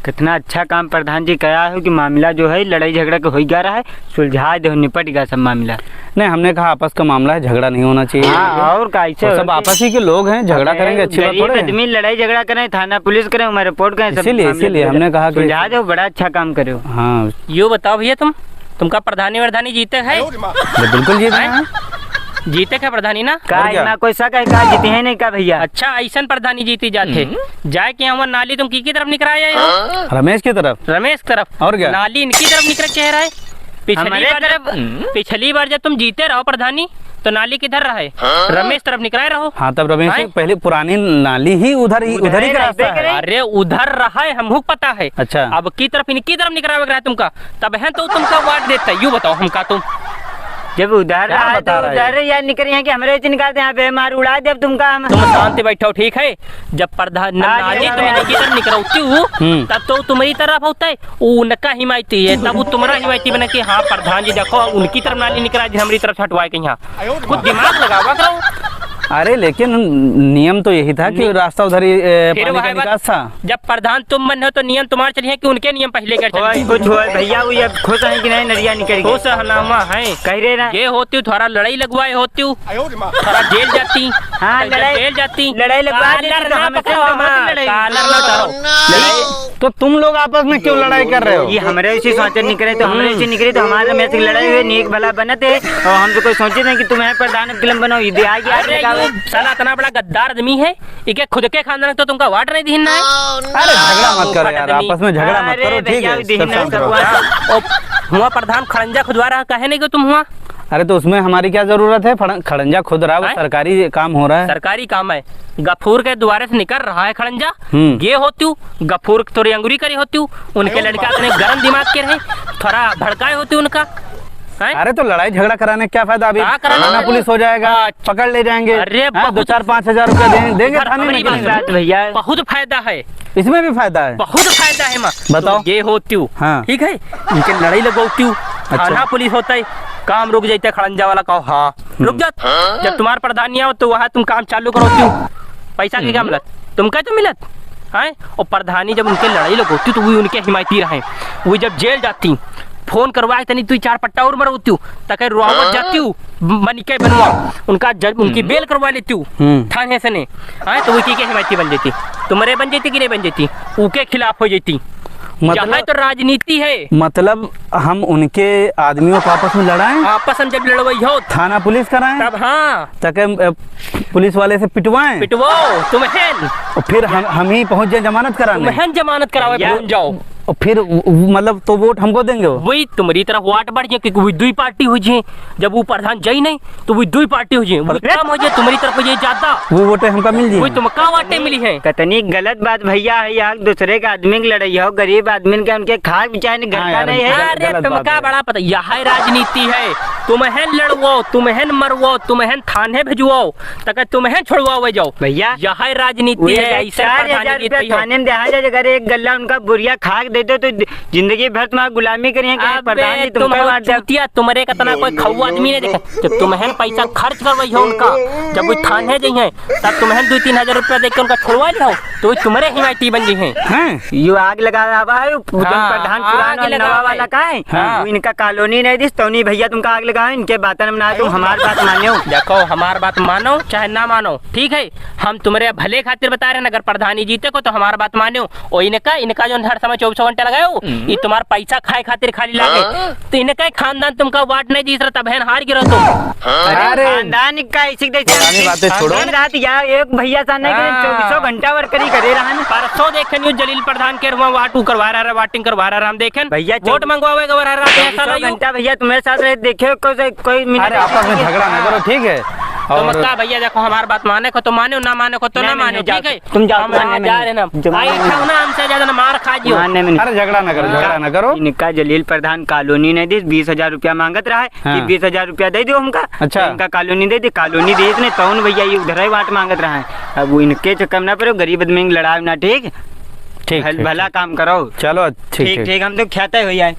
कितना अच्छा काम प्रधान जी करा है कि मामला जो है लड़ाई झगड़ा के हो गया रहा है, सुलझा दे, निपट गया सब मामला। नहीं, हमने कहा आपस का मामला है, झगड़ा नहीं होना चाहिए। हाँ, और कैसे सब आपस ही के लोग हैं, झगड़ा करेंगे अच्छी बात थोड़ी है। आदमी लड़ाई झगड़ा करें, थाना पुलिस करें, हमारे रिपोर्ट करें, इसीलिए हमने कहा कि सुलझा दो, बड़ा अच्छा काम करो। हाँ, यो बताओ भैया, तुमका प्रधानी वर्धानी जीते है? बिल्कुल जीते हैं। जीते क्या प्रधानी ना? का कोई शक है का जीते हैं नहीं का भैया? अच्छा, ऐसा प्रधानी जीती जाते जाए कि हमारे नाली तुम की तरफ निकराए हो? रमेश की तरफ। रमेश तरफ। और क्या? नाली इनकी तरफ निकल के रहा है। पिछली बार जब तुम जीते रहो प्रधानी तो नाली किधर रहा है? रमेश तरफ निकराए रहो। हाँ, तब रमेश पहले पुरानी नाली ही उधर ही का रास्ता है। अरे उधर रहा है, हमको पता है। अच्छा, अब की तरफ इनकी तरफ निकरावे रहा है तुमका, तब है तो तुमका वार्ड देता है। यूँ बताओ हमका, तुम जब उधर आए तो उधर या निकल यहाँ के हमारे निकालते यहाँ पे मार उड़ा दे। अब तुम शांति बैठो, ठीक है? जब प्रधान नाली तुम इनकी तरफ निकलती हो तब तो तुम्हारी तरफ होता है, उनका हिमायती है, तब वो तुम्हारा हिमायती बना कि हाँ प्रधान जी देखो उनकी तरफ नाली निकला हमारी तरफ हटवाए के। यहाँ कुछ दिमाग लगावा करो। अरे लेकिन नियम तो यही था कि रास्ता उधर ही पानी का निकास था। जब प्रधान तुम बन हो तो नियम तुम्हारे चलिए कि उनके नियम पहले कर चलिए। कुछ हो भैया, वो ये खुश है कि नहीं? नरिया निकल खुश हनामा है, कह रहे ना ये होती थोड़ा लड़ाई लगवाए होती, थोड़ा जेल जाती। हाँ, जेल जाती, लड़ाई लगवा तो तुम लोग आपस में क्यों लड़ाई कर रहे हो? ये हमारे से सोचे निकले तो हमारे से निकले तो हमारे में से लड़ाई हुई, नीक भला बनते और हम तो कोई सोचे नहीं कि तुम्हें प्रधान फिल्म बनाओ। ये आ गया साला इतना बड़ा गद्दार आदमी है, इके खुद के खानदान तो तुमका वाट नहीं दिखना है। अरे झगड़ा मत करो यार, आपस में झगड़ा मत करो, ठीक है? हुआ प्रधान खड़ंजा खुदवा रहा, कहे नहीं कि तुम हुआ? अरे तो उसमें हमारी क्या जरूरत है? खड़ंजा खुद रहा, वो सरकारी काम हो रहा है। सरकारी काम है, गफूर के द्वारे से निकल रहा है खड़ंजा। ये होती हूँ गफूर थोड़ी अंगुरी करी होती हूँ, उनके लड़का इतने गर्म दिमाग के रहे, थोड़ा भड़काए होती उनका। अरे तो लड़ाई झगड़ा कराने क्या फायदा? अभी थाना पुलिस हो जाएगा, पकड़ ले जाएंगे। अरे 2-4-5 हजार रुपया देंगे थाने में। भैया बहुत फायदा है, इसमें भी फायदा है, बहुत फायदा है। माँ बताओ। ये होती हूँ, ठीक है, इनके लड़ाई लगवाती हूँ, थाना पुलिस होता है, काम रुक जाता है। खड़ंजा वाला कहो हाँ रुक जात, जब तुम्हारे प्रधानी आओ तो वहाँ तुम काम चालू करोती हूँ, पैसा की क्या मिलत? तुमका तो मिलत है। और प्रधानी जब उनके लड़ाई लगोती तो वो उनके हिमायती रहे, वो जब जेल जाती फोन करवाए तनी तू 4 पट्टा और मरती हूँ तक रुआवत जाती हूँ, मनिके बनवा उनका उनकी बेल करवा लेती हूँ थाने से ने। तो वो की हिमायती बन जाती, तुम्हारे बन जाती कि नहीं बन जाती? उनके खिलाफ हो जाती। मतलब तो राजनीति है, मतलब हम उनके आदमियों को आपस में लड़ाएं, आपस में जब लड़वाई हो थाना पुलिस कराएं, तब हाँ तक पुलिस वाले से पिटवाओ तुम्हें, फिर हम ही पहुंच जाए जमानत कराने, तुम्हें जमानत करावे भूल जाओ, और फिर मतलब तो वोट हमको देंगे। वही तुम्हारी तरफ वाट बढ़ जाए क्योंकि वही 2 पार्टी हो जाए, जब वो प्रधान जाए नहीं तो वही 2 पार्टी हो जाए, वो कम हो जाए तुम्हारी तरफ हो जाए ज्यादा, वो वोटें हमका मिल जाए, वही तुमका वाटें मिली है। कितनी गलत बात भैया है यार, दूसरे के आदमी की लड़ाई हो, गरीब आदमी के उनके खाक बेचारे गलता नहीं है। अरे तुमका बड़ा पता, यह राजनीति है, तुम्हें लड़वाओ, तुम्हें मरवाओ, तुम्हें थाने भेजवाओ, तक तुम्हें छोड़वाओ जाओ भैया, यह राजनीति है। 4,000 रुपया थाने में दे जाए, अगर एक गल्ला उनका बुरिया खाक दे दो तो जिंदगी भर तुम्हारी गुलामी करिए। तुम्हारे कितना कोई खाऊ आदमी नहीं देखा, जब तुम्हें पैसा खर्च करवाई हो उनका, जब वो थाने जाइए तब तुम्हें 2-3 हजार रुपया देकर उनका छोड़वा लो तो तुम्हारे हिमायती बन गई है। यू आग लगा रहा है प्रधान पुराना नवा वाला का है, इनका कॉलोनी नहीं दिस तो नहीं भैया तुमका आग लगा, इनके बात ना तुम हमारी बात मानो। देखो हमारी बात मानो चाहे ना मानो, ठीक है, हम तुम्हारे भले खातिर बता रहे हैं, अगर प्रधानी जीते को तो हमारी बात मानो। और इनका जो हर समय 24 घंटे लगाओ ये तुम्हारा पैसा खाए खातिर खाली लागे, तो इनका खानदान तुमका वाट नहीं जीत रहा, तब हार गिरो तुम। अरे खानदान का इसी बातें छोड़ो, रात यार एक भैया सा नहीं 24 घंटा वर्करी करे रहा है। परसों देखे न्यूज जलील प्रधान के वाट करवा रहा है, वाटिंग करवा रहा है, हम देखें भैया वोट मंगवावे घंटा भैया तुम्हारे साथ रहे, देखे कोई मिनट आपस में झगड़ा ना करो, ठीक है? और भैया देखो हमारी बात माने को तो मानो, ना माने को तो ना मानो, ठीक है? तुम जाओ जा रहे ना, हमसे ज्यादा मार खा जियो। अरे झगड़ा ना करो, झगड़ा ना करो। इनका जलील प्रधान कॉलोनी नहीं दी, 20,000 रुपया मांगत रहा है कि 20,000 रुपया दे दो हमका। अच्छा, इनका कॉलोनी दे दी, कॉलोनी दे इसने तौन भैया ये उधर ही वाट मांगत रहा है। अब वो इनके चक्कर ना पड़ो, गरीब आदमी लड़ाओ ना, ठीक? भला काम करो, चलो ठीक, हम तो ख्याता ही हो जाए।